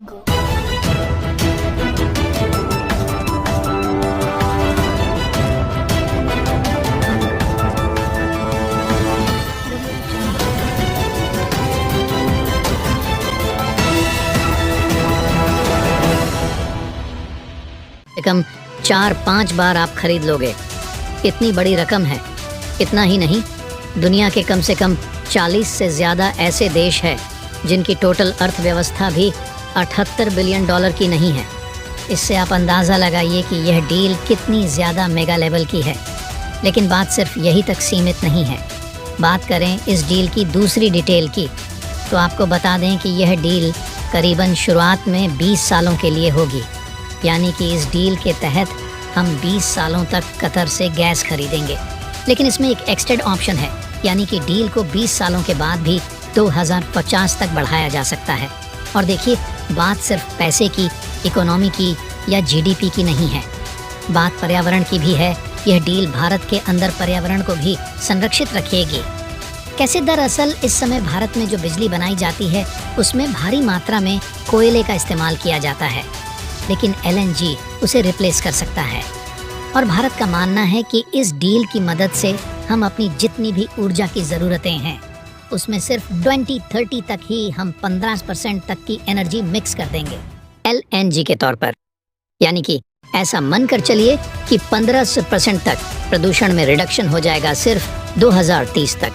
Go. कम 4-5 बार आप खरीद लोगे। इतनी बड़ी रकम है। इतना ही नहीं, दुनिया के कम से कम 40 से ज़्यादा ऐसे देश हैं जिनकी टोटल अर्थव्यवस्था भी 78 बिलियन डॉलर की नहीं है। इससे आप अंदाज़ा लगाइए कि यह डील कितनी ज़्यादा मेगा लेवल की है। लेकिन बात सिर्फ यही तक सीमित नहीं है। बात करें इस डील की दूसरी डिटेल की, तो आपको बता दें कि यह डील करीबन शुरुआत में 20 सालों के लिए होगी। यानी कि इस डील के तहत हम 20 सालों तक कतर से गैस खरीदेंगे। लेकिन इसमें एक एक्सटेंड ऑप्शन है, यानी कि डील को 20 सालों के बाद भी 2050 तक बढ़ाया जा सकता है। और देखिए, बात सिर्फ पैसे की, इकोनॉमी की या जीडीपी की नहीं है, बात पर्यावरण की भी है। यह डील भारत के अंदर पर्यावरण को भी संरक्षित रखेगी। कैसे? दरअसल इस समय भारत में जो बिजली बनाई जाती है उसमें भारी मात्रा में कोयले का इस्तेमाल किया जाता है, लेकिन LNG उसे रिप्लेस कर सकता है। और भारत का मानना है कि इस डील की मदद से हम अपनी जितनी भी ऊर्जा की ज़रूरतें हैं उसमें सिर्फ 2030 तक ही हम 15% तक की एनर्जी मिक्स कर देंगे LNG के तौर पर। यानी कि ऐसा मन कर चलिए कि 15% तक प्रदूषण में रिडक्शन हो जाएगा सिर्फ 2030 तक।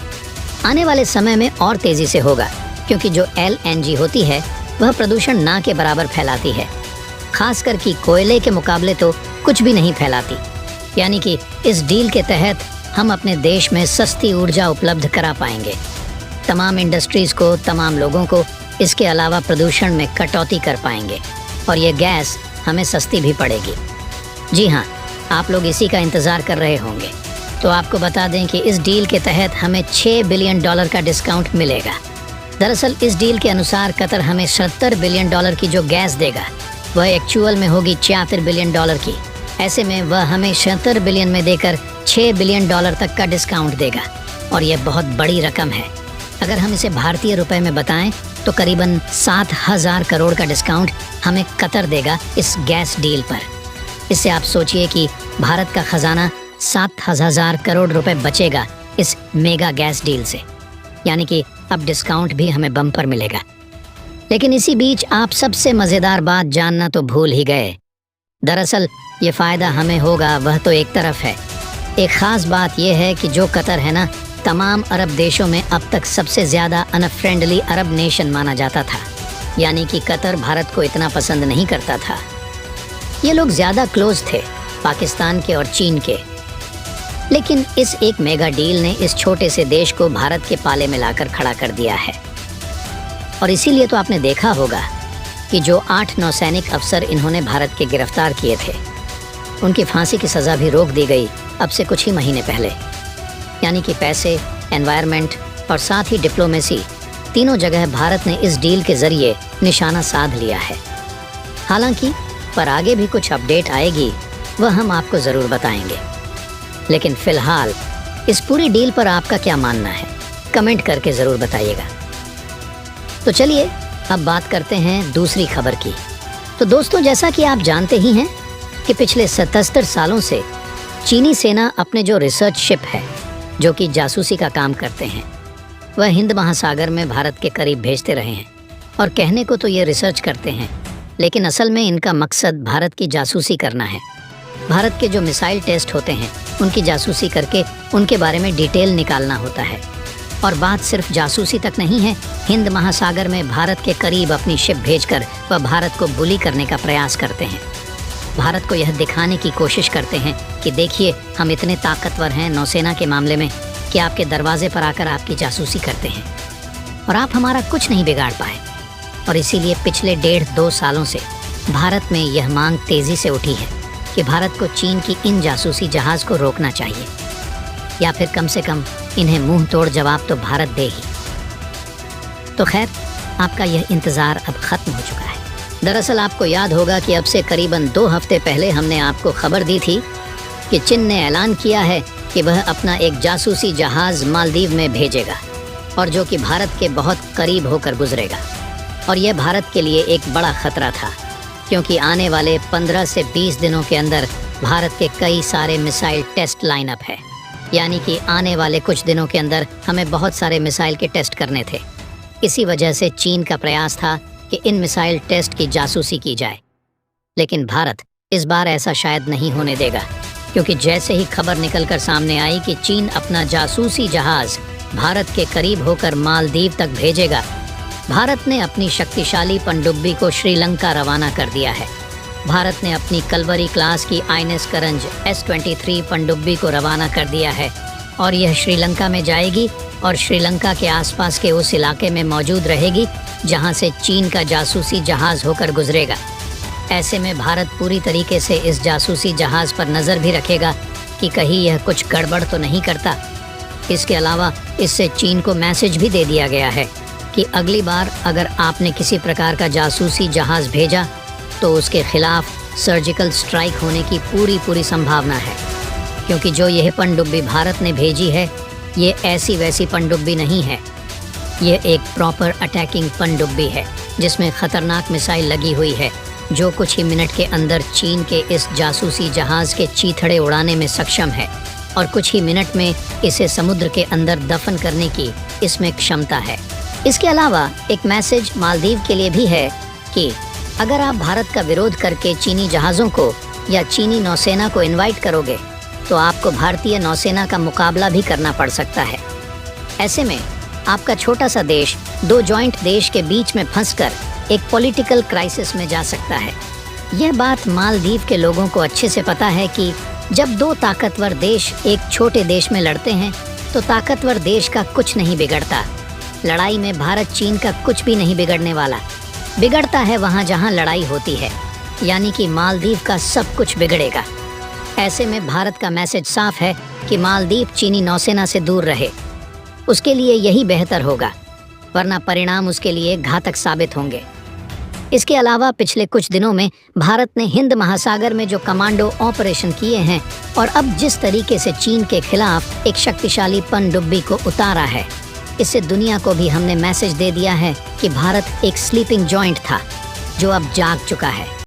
आने वाले समय में और तेज़ी से होगा, क्योंकि जो LNG होती है वह प्रदूषण ना के बराबर फैलाती है। खासकर कि कोयले के मुकाबले तो कुछ भी नहीं फैलाती। यानी कि इस डील के तहत हम अपने देश में सस्ती ऊर्जा उपलब्ध करा पाएंगे तमाम इंडस्ट्रीज़ को, तमाम लोगों को। इसके अलावा प्रदूषण में कटौती कर पाएंगे और ये गैस हमें सस्ती भी पड़ेगी। जी हाँ, आप लोग इसी का इंतज़ार कर रहे होंगे। तो आपको बता दें कि इस डील के तहत हमें 6 बिलियन डॉलर का डिस्काउंट मिलेगा। दरअसल इस डील के अनुसार कतर हमें 70 बिलियन डॉलर की जो गैस देगा वह एक्चुअल में होगी 76 बिलियन डॉलर की। ऐसे में वह हमें 76 बिलियन में देकर 6 बिलियन डॉलर तक का डिस्काउंट देगा, और यह बहुत बड़ी रकम है। अगर हम इसे भारतीय रुपए में बताएं तो करीबन 7,000 करोड़ का डिस्काउंट हमें कतर देगा इस गैस डील पर। इससे आप सोचिए कि भारत का खजाना 7,000 करोड़ रुपए बचेगा इस मेगा गैस डील से। यानी कि अब डिस्काउंट भी हमें बम्पर मिलेगा। लेकिन इसी बीच आप सबसे मज़ेदार बात जानना तो भूल ही गए। दरअसल ये फ़ायदा हमें होगा वह तो एक तरफ है। एक ख़ास बात यह है कि जो कतर है ना, तमाम अरब देशों में अब तक सबसे ज़्यादा अनफ्रेंडली अरब नेशन माना जाता था। यानी कि कतर भारत को इतना पसंद नहीं करता था। ये लोग ज़्यादा क्लोज थे पाकिस्तान के और चीन के। लेकिन इस एक मेगा डील ने इस छोटे से देश को भारत के पाले में लाकर खड़ा कर दिया है। और इसीलिए तो आपने देखा होगा कि जो 8 नौसैनिक अफसर इन्होंने भारत के गिरफ्तार किए थे, उनकी फांसी की सज़ा भी रोक दी गई अब से कुछ ही महीने पहले। यानी कि पैसे, एनवायरनमेंट और साथ ही डिप्लोमेसी, तीनों जगह भारत ने इस डील के ज़रिए निशाना साध लिया है। हालांकि पर आगे भी कुछ अपडेट आएगी, वह हम आपको ज़रूर बताएंगे। लेकिन फ़िलहाल इस पूरी डील पर आपका क्या मानना है, कमेंट करके ज़रूर बताइएगा। तो चलिए अब बात करते हैं दूसरी खबर की। तो दोस्तों, जैसा कि आप जानते ही हैं कि पिछले 77 सालों से चीनी सेना अपने जो रिसर्च शिप है, जो कि जासूसी का काम करते हैं, वह हिंद महासागर में भारत के करीब भेजते रहे हैं। और कहने को तो ये रिसर्च करते हैं, लेकिन असल में इनका मकसद भारत की जासूसी करना है। भारत के जो मिसाइल टेस्ट होते हैं उनकी जासूसी करके उनके बारे में डिटेल निकालना होता है। और बात सिर्फ जासूसी तक नहीं है, हिंद महासागर में भारत के करीब अपनी शिप भेजकर वह भारत को बुली करने का प्रयास करते हैं। भारत को यह दिखाने की कोशिश करते हैं कि देखिए, हम इतने ताकतवर हैं नौसेना के मामले में कि आपके दरवाजे पर आकर आपकी जासूसी करते हैं और आप हमारा कुछ नहीं बिगाड़ पाए। और इसीलिए पिछले 1.5-2 सालों से भारत में यह मांग तेज़ी से उठी है कि भारत को चीन की इन जासूसी जहाज़ को रोकना चाहिए, या फिर कम से कम इन्हें मुंह तोड़ जवाब तो भारत दे ही। तो खैर, आपका यह इंतज़ार अब ख़त्म हो चुका है। दरअसल आपको याद होगा कि अब से करीबन 2 हफ्ते पहले हमने आपको खबर दी थी कि चीन ने ऐलान किया है कि वह अपना एक जासूसी जहाज़ मालदीव में भेजेगा, और जो कि भारत के बहुत करीब होकर गुजरेगा। और यह भारत के लिए एक बड़ा खतरा था, क्योंकि आने वाले 15 से 20 दिनों के अंदर भारत के कई सारे मिसाइल टेस्ट लाइनअप है। यानी कि आने वाले कुछ दिनों के अंदर हमें बहुत सारे मिसाइल के टेस्ट करने थे। इसी वजह से चीन का प्रयास था कि इन मिसाइल टेस्ट की जासूसी की जाए। लेकिन भारत इस बार ऐसा शायद नहीं होने देगा, क्योंकि जैसे ही खबर निकलकर सामने आई कि चीन अपना जासूसी जहाज भारत के करीब होकर मालदीव तक भेजेगा, भारत ने अपनी शक्तिशाली पनडुब्बी को श्रीलंका रवाना कर दिया है। भारत ने अपनी कलवरी क्लास की INS करंज S-23 पनडुब्बी को रवाना कर दिया है और यह श्रीलंका में जाएगी और श्रीलंका के आसपास के उस इलाके में मौजूद रहेगी जहां से चीन का जासूसी जहाज होकर गुजरेगा। ऐसे में भारत पूरी तरीके से इस जासूसी जहाज पर नज़र भी रखेगा कि कहीं यह कुछ गड़बड़ तो नहीं करता। इसके अलावा इससे चीन को मैसेज भी दे दिया गया है कि अगली बार अगर आपने किसी प्रकार का जासूसी जहाज भेजा तो उसके खिलाफ सर्जिकल स्ट्राइक होने की पूरी संभावना है, क्योंकि जो यह पनडुब्बी भारत ने भेजी है ये ऐसी वैसी पनडुब्बी नहीं है। ये एक प्रॉपर अटैकिंग पनडुब्बी है जिसमें खतरनाक मिसाइल लगी हुई है, जो कुछ ही मिनट के अंदर चीन के इस जासूसी जहाज के चीथड़े उड़ाने में सक्षम है और कुछ ही मिनट में इसे समुद्र के अंदर दफन करने की इसमें क्षमता है। इसके अलावा एक मैसेज मालदीव के लिए भी है कि अगर आप भारत का विरोध करके चीनी जहाज़ों को या चीनी नौसेना को इनवाइट करोगे तो आपको भारतीय नौसेना का मुकाबला भी करना पड़ सकता है। ऐसे में आपका छोटा सा देश दो जॉइंट देश के बीच में फंसकर एक पॉलिटिकल क्राइसिस में जा सकता है। यह बात मालदीव के लोगों को अच्छे से पता है कि जब दो ताकतवर देश एक छोटे देश में लड़ते हैं तो ताकतवर देश का कुछ नहीं बिगड़ता। लड़ाई में भारत चीन का कुछ भी नहीं बिगड़ने वाला। बिगड़ता है वहाँ जहाँ लड़ाई होती है, यानी कि मालदीव का सब कुछ बिगड़ेगा। ऐसे में भारत का मैसेज साफ है कि मालदीव चीनी नौसेना से दूर रहे। उसके लिए यही बेहतर होगा, वरना परिणाम उसके लिए घातक साबित होंगे। इसके अलावा पिछले कुछ दिनों में भारत ने हिंद महासागर में जो कमांडो ऑपरेशन किए हैं और अब जिस तरीके से चीन के खिलाफ एक शक्तिशाली पनडुब्बी को उतारा है, इससे दुनिया को भी हमने मैसेज दे दिया है कि भारत एक स्लीपिंग जॉइंट था जो अब जाग चुका है।